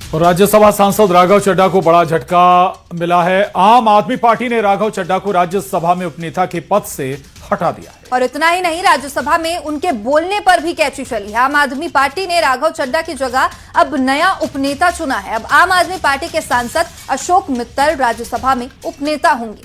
और राज्यसभा सांसद राघव चड्ढा को बड़ा झटका मिला है। आम आदमी पार्टी ने राघव चड्ढा को राज्यसभा में उपनेता के पद से हटा दिया है। और इतना ही नहीं, राज्यसभा में उनके बोलने पर भी कैची चली है। आम आदमी पार्टी ने राघव चड्ढा की जगह अब नया उपनेता चुना है। अब आम आदमी पार्टी के सांसद अशोक मित्तल राज्यसभा में उपनेता होंगे।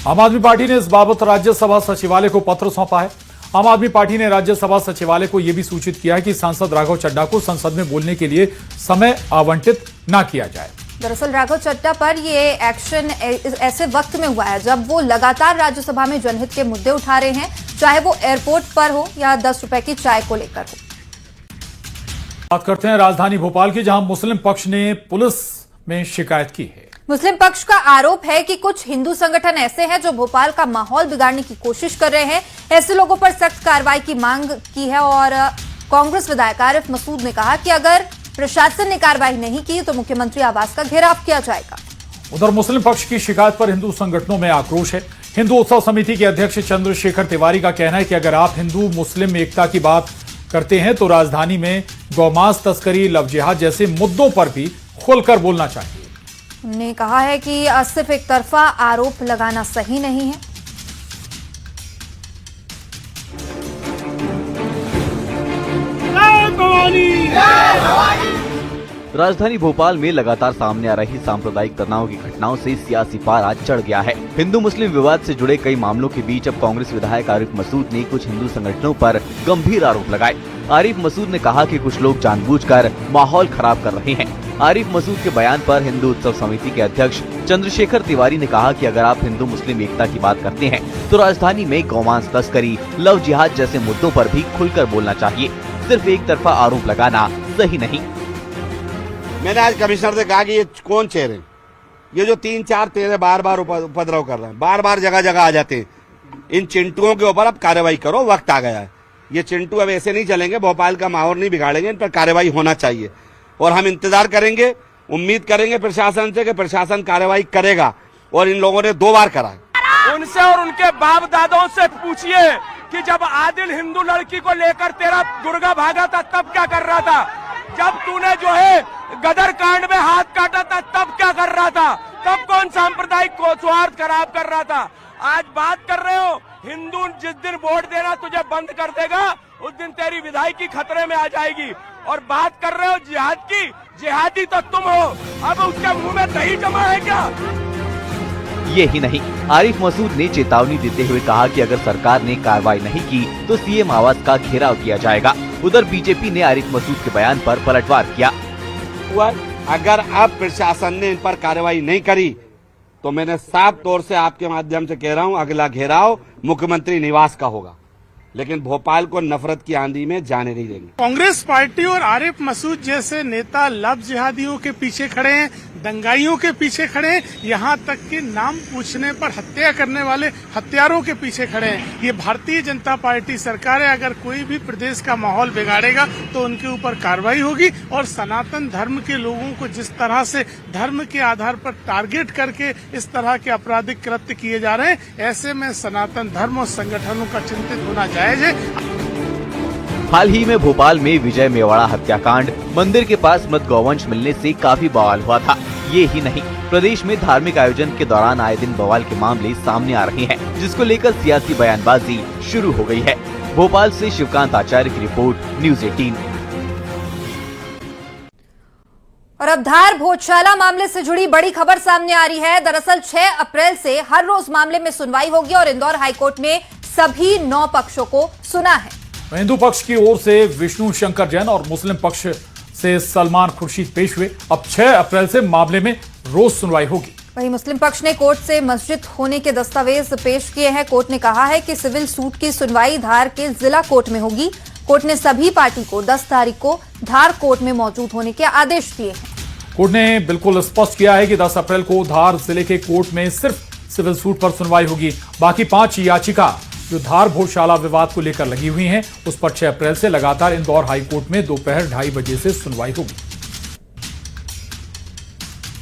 आम आदमी पार्टी ने इस बाबत राज्यसभा सचिवालय को पत्र सौंपा है। आम आदमी पार्टी ने राज्यसभा सचिवालय को यह भी सूचित किया है कि सांसद राघव चड्ढा को संसद में बोलने के लिए समय आवंटित न किया जाए। दरअसल राघव चड्ढा पर ये एक्शन ऐसे वक्त में हुआ है जब वो लगातार राज्यसभा में जनहित के मुद्दे उठा रहे हैं, चाहे वो एयरपोर्ट पर हो या 10 रुपए की चाय को लेकर हो। बात करते हैं राजधानी भोपाल की, जहां मुस्लिम पक्ष ने पुलिस में शिकायत की है। मुस्लिम पक्ष का आरोप है कि कुछ हिंदू संगठन ऐसे हैं जो भोपाल का माहौल बिगाड़ने की कोशिश कर रहे हैं। ऐसे लोगों पर सख्त कार्रवाई की मांग की है और कांग्रेस विधायक आरिफ मसूद ने कहा कि अगर प्रशासन ने कार्रवाई नहीं की तो मुख्यमंत्री आवास का घेराव किया जाएगा। उधर मुस्लिम पक्ष की शिकायत पर हिंदू संगठनों में आक्रोश है। हिंदू उत्सव समिति के अध्यक्ष चंद्रशेखर तिवारी का कहना है कि अगर आप हिंदू मुस्लिम एकता की बात करते हैं तो राजधानी में गौमांस तस्करी, लव जिहाद जैसे मुद्दों पर भी खुलकर बोलना चाहिए। उन्होंने कहा है कि सिर्फ एक तरफा आरोप लगाना सही नहीं है। राजधानी भोपाल में लगातार सामने आ रही सांप्रदायिक तनाव की घटनाओं से सियासी पारा चढ़ गया है। हिंदू मुस्लिम विवाद से जुड़े कई मामलों के बीच अब कांग्रेस विधायक आरिफ मसूद ने कुछ हिंदू संगठनों पर गंभीर आरोप लगाए। आरिफ मसूद ने कहा कि कुछ लोग जानबूझकर माहौल खराब कर रहे हैं। आरिफ मसूद के बयान पर हिंदू उत्सव समिति के अध्यक्ष चंद्रशेखर तिवारी ने कहा कि अगर आप हिंदू मुस्लिम एकता की बात करते हैं तो राजधानी में गौमांस तस्करी, लव जिहाद जैसे मुद्दों पर भी खुलकर बोलना चाहिए। सिर्फ एक तरफा आरोप लगाना सही नहीं। मैंने आज कमिश्नर से कहा कि ये कौन चेहरे, ये जो 3-4 चेहरे बार बार उपद्रव कर रहे हैं, बार बार जगह जगह आ जाते हैं, इन चिंटुओं के ऊपर अब कार्रवाई करो, वक्त आ गया है। ये चिंटू अब ऐसे नहीं चलेंगे, भोपाल का माहौल नहीं बिगाड़ेंगे, इन पर कार्रवाई होना चाहिए। और हम इंतजार करेंगे, उम्मीद करेंगे प्रशासन से कि प्रशासन कार्रवाई करेगा। और इन लोगों ने 2 बार करा है। उनसे और उनके बाप दादाओं से पूछिए कि जब आदिल हिंदू लड़की को लेकर तेरा दुर्गा भागा था तब क्या कर रहा था? जब तूने जो है गदर कांड में हाथ काटा था तब क्या कर रहा था? तब कौन सांप्रदायिक सौहार्द खराब कर रहा था? आज बात कर रहे हो, हिंदू जिस दिन वोट देना तुझे बंद कर देगा उस दिन तेरी विधायकी खतरे में आ जाएगी। और बात कर रहे हो जिहाद की, जिहादी तो तुम हो। अब उसके मुंह में दही जमा है क्या? ये ही नहीं, आरिफ मसूद ने चेतावनी देते हुए कहा कि अगर सरकार ने कार्रवाई नहीं की तो सीएम आवास का घेराव किया जाएगा। उधर बीजेपी ने आरिफ मसूद के बयान पर पलटवार किया। अगर अब प्रशासन ने इन पर कार्रवाई नहीं करी तो मैंने साफ तौर से आपके माध्यम से कह रहा हूं, अगला घेराव मुख्यमंत्री निवास का होगा। लेकिन भोपाल को नफरत की आंधी में जाने नहीं देंगे। कांग्रेस पार्टी और आरिफ मसूद जैसे नेता लव जिहादियों के पीछे खड़े हैं, दंगाइयों के पीछे खड़े हैं, यहाँ तक कि नाम पूछने पर हत्या करने वाले हत्यारों के पीछे खड़े हैं। ये भारतीय जनता पार्टी सरकार है। अगर कोई भी प्रदेश का माहौल बिगाड़ेगा तो उनके ऊपर कार्रवाई होगी। और सनातन धर्म के लोगों को जिस तरह से धर्म के आधार पर टारगेट करके इस तरह के आपराधिक कृत्य किए जा रहे हैं, ऐसे में सनातन धर्म और संगठनों का चिंतित होना जायज है। हाल ही में भोपाल में विजय मेवाड़ा हत्याकांड, मंदिर के पास मृत गौवंश मिलने से काफी बवाल हुआ था। ये ही नहीं, प्रदेश में धार्मिक आयोजन के दौरान आए दिन बवाल के मामले सामने आ रहे हैं, जिसको लेकर सियासी बयानबाजी शुरू हो गई है। भोपाल से शिवकांत आचार्य की रिपोर्ट, न्यूज़ 18। और अब धार भोजशाला मामले से जुड़ी बड़ी खबर सामने आ रही है। दरअसल 6 अप्रैल से हर रोज मामले में सुनवाई होगी और इंदौर हाईकोर्ट में सभी 9 पक्षों को सुना है। हिंदू पक्ष की ओर से विष्णु शंकर जैन और मुस्लिम पक्ष से सलमान खुर्शीद पेश हुए। अब 6 अप्रैल से मामले में रोज सुनवाई होगी। वहीं मुस्लिम पक्ष ने कोर्ट से मस्जिद होने के दस्तावेज पेश किए हैं। कोर्ट ने कहा है कि सिविल सूट की सुनवाई धार के जिला कोर्ट में होगी। कोर्ट ने सभी पार्टी को 10 तारीख को धार कोर्ट में मौजूद होने के आदेश दिए हैं। कोर्ट ने बिल्कुल स्पष्ट किया है कि 10 अप्रैल को धार जिले के कोर्ट में सिर्फ सिविल सूट पर सुनवाई होगी। बाकी 5 याचिका जो धार भोजशाला विवाद को लेकर लगी हुई हैं, उस पर 6 अप्रैल से लगातार इंदौर हाईकोर्ट में दोपहर 2:30 बजे से सुनवाई होगी।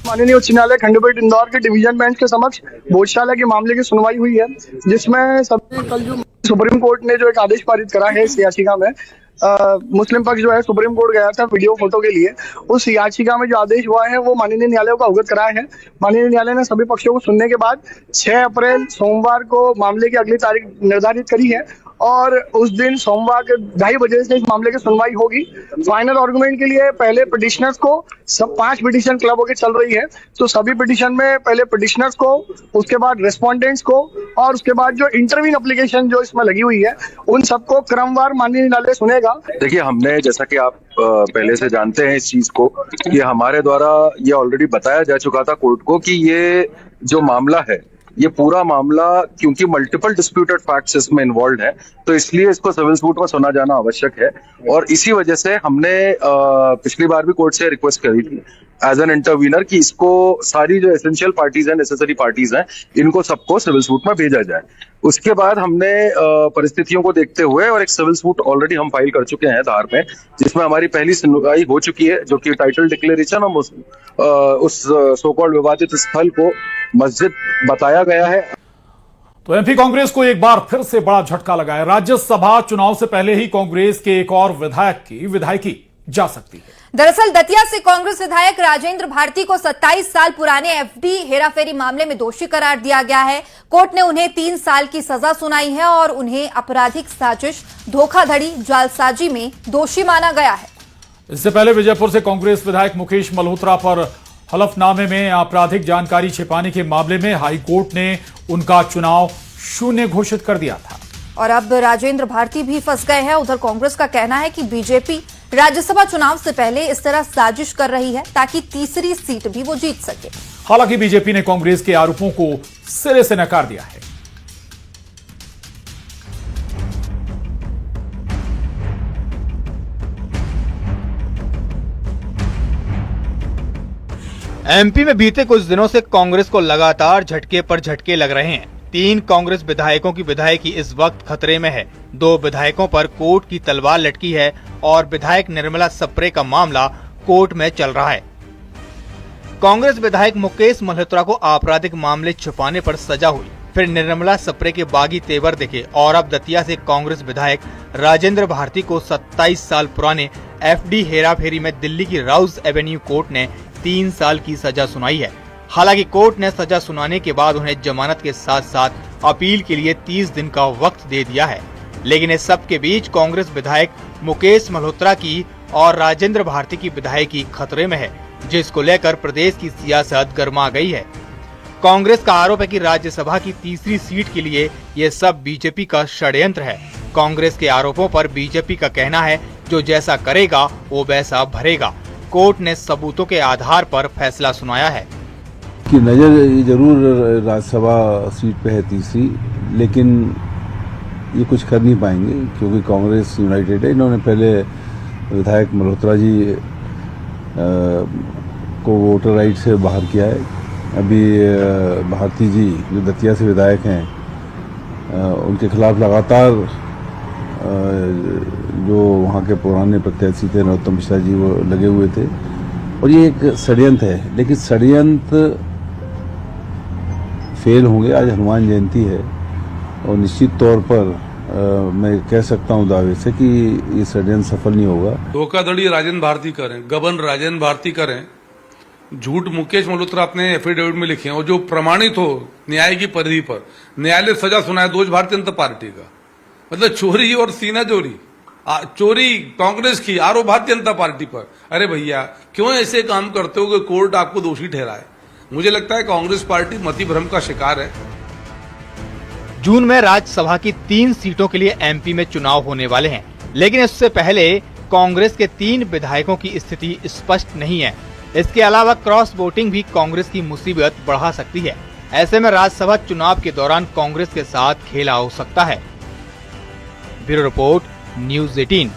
माननीय उच्च न्यायालय खंडपीठ इंदौर के डिवीजन बेंच के समक्ष भोजशाला के मामले की सुनवाई हुई है, जिसमें कल जो सुप्रीम कोर्ट ने जो एक आदेश पारित करा है इस याचिका में, मुस्लिम पक्ष जो है सुप्रीम कोर्ट गया था वीडियो फोटो के लिए। उस याचिका में जो आदेश हुआ है वो माननीय न्यायालय को अवगत कराया है। माननीय न्यायालय ने सभी पक्षों को सुनने के बाद 6 अप्रैल सोमवार को मामले की अगली तारीख निर्धारित करी है और उस दिन सोमवार के 2:30 बजे से इस मामले की सुनवाई होगी। फाइनल आर्गुमेंट के लिए पहले पिटिशनर्स को सब 5 पिटिशन क्लब होकर चल रही है, तो सभी पिटिशन में पहले पिटिशनर्स को, उसके बाद रेस्पोंडेंट्स को और उसके बाद जो इंटरवीन एप्लीकेशन जो इसमें लगी हुई है उन सबको क्रमवार माननीय न्यायालय सुनेगा। देखिए, हमने जैसा कि आप पहले से जानते हैं इस चीज को, कि हमारे द्वारा ये ऑलरेडी बताया जा चुका था कोर्ट को कि ये जो मामला है, ये पूरा मामला क्योंकि मल्टीपल डिस्प्यूटेड फैक्ट्स इसमें इन्वॉल्व है, तो इसलिए इसको सिविल सूट में सुना जाना आवश्यक है। और इसी वजह से हमने पिछली बार भी कोर्ट से रिक्वेस्ट करी थी एज एन इंटरवीनर कि इसको सारी जो एसेंशियल पार्टीज हैं, नेसेसरी पार्टीज हैं, इनको सबको सिविल सूट में भेजा जाए। उसके बाद हमने परिस्थितियों को देखते हुए और एक सिविल सूट ऑलरेडी हम फाइल कर चुके हैं धार में, जिसमें हमारी पहली सुनवाई हो चुकी है, जो कि टाइटल डिक्लेरेशन और उस सो कॉल्ड विवादित स्थल को मस्जिद बताया गया है। तो एमपी कांग्रेस को एक बार फिर से बड़ा झटका लगा है। राज्यसभा चुनाव से पहले ही कांग्रेस के एक और विधायक की विधायकी जा सकती है। दरअसल दतिया से कांग्रेस विधायक राजेंद्र भारती को 27 साल पुराने एफडी हेराफेरी मामले में दोषी करार दिया गया है। कोर्ट ने उन्हें 3 साल की सजा सुनाई है और उन्हें आपराधिक साजिश, धोखाधड़ी, जालसाजी में दोषी माना गया है। इससे पहले विजयपुर से कांग्रेस विधायक मुकेश मल्होत्रा पर हलफनामे में आपराधिक जानकारी छिपाने के मामले में हाईकोर्ट ने उनका चुनाव शून्य घोषित कर दिया था। और अब राजेंद्र भारती भी फंस गए हैं। उधर कांग्रेस का कहना है कि बीजेपी राज्यसभा चुनाव से पहले इस तरह साजिश कर रही है ताकि तीसरी सीट भी वो जीत सके। हालांकि बीजेपी ने कांग्रेस के आरोपों को सिरे से नकार दिया है। एमपी में बीते कुछ दिनों से कांग्रेस को लगातार झटके पर झटके लग रहे हैं। 3 कांग्रेस विधायकों की विधायकी इस वक्त खतरे में है। 2 विधायकों पर कोर्ट की तलवार लटकी है और विधायक निर्मला सप्रे का मामला कोर्ट में चल रहा है। कांग्रेस विधायक मुकेश मल्होत्रा को आपराधिक मामले छुपाने पर सजा हुई, फिर निर्मला सप्रे के बागी तेवर दिखे और अब दतिया से कांग्रेस विधायक राजेंद्र भारती को 27 साल पुराने एफडी हेराफेरी में दिल्ली की राउज एवेन्यू कोर्ट ने 3 साल की सजा सुनाई है। हालांकि कोर्ट ने सजा सुनाने के बाद उन्हें जमानत के साथ साथ अपील के लिए 30 दिन का वक्त दे दिया है। लेकिन इस सब के बीच कांग्रेस विधायक मुकेश मल्होत्रा की और राजेंद्र भारती की विधायकी खतरे में है, जिसको लेकर प्रदेश की सियासत गर्मा गई है। कांग्रेस का आरोप है कि राज्यसभा की तीसरी सीट के लिए ये सब बीजेपी का षड्यंत्र है। कांग्रेस के आरोपों पर बीजेपी का कहना है जो जैसा करेगा वो वैसा भरेगा। कोर्ट ने सबूतों के आधार पर फैसला सुनाया है कि नजर जरूर राज्यसभा सीट पे है तीसरी, लेकिन ये कुछ कर नहीं पाएंगे क्योंकि कांग्रेस यूनाइटेड है। इन्होंने पहले विधायक मल्होत्रा जी को वोटर राइट से बाहर किया है। अभी भारती जी जो दतिया से विधायक हैं, उनके खिलाफ लगातार जो वहाँ के पुराने प्रत्याशी थे नरोत्तम मिश्रा जी, वो लगे हुए थे और ये एक षड्यंत्र है। लेकिन षड्यंत्र फेल होंगे। आज हनुमान जयंती है और निश्चित तौर पर मैं कह सकता हूं दावे से कि ये षड्यंत्र सफल नहीं होगा। धोखाधड़ी राजेंद्र भारती करें, गबन राजेंद्र भारती करें, झूठ मुकेश मल्होत्रा अपने एफिडेविट में लिखे और जो प्रमाणित हो न्याय की परिधि पर, न्यायालय सजा सुनाए दोष भारतीय जनता पार्टी का, मतलब चोरी और सीना चोरी कांग्रेस की, आरोप भारतीय जनता पार्टी पर। अरे भैया, क्यों ऐसे काम करते हो कि कोर्ट आपको दोषी ठहराए? मुझे लगता है कांग्रेस पार्टी मति भ्रम का शिकार है। जून में राज्यसभा की 3 सीटों के लिए एमपी में चुनाव होने वाले हैं, लेकिन इससे पहले कांग्रेस के 3 विधायकों की स्थिति स्पष्ट नहीं है। इसके अलावा क्रॉस वोटिंग भी कांग्रेस की मुसीबत बढ़ा सकती है। ऐसे में राज्यसभा चुनाव के दौरान कांग्रेस के साथ खेला हो सकता है। Bureau report, news 18।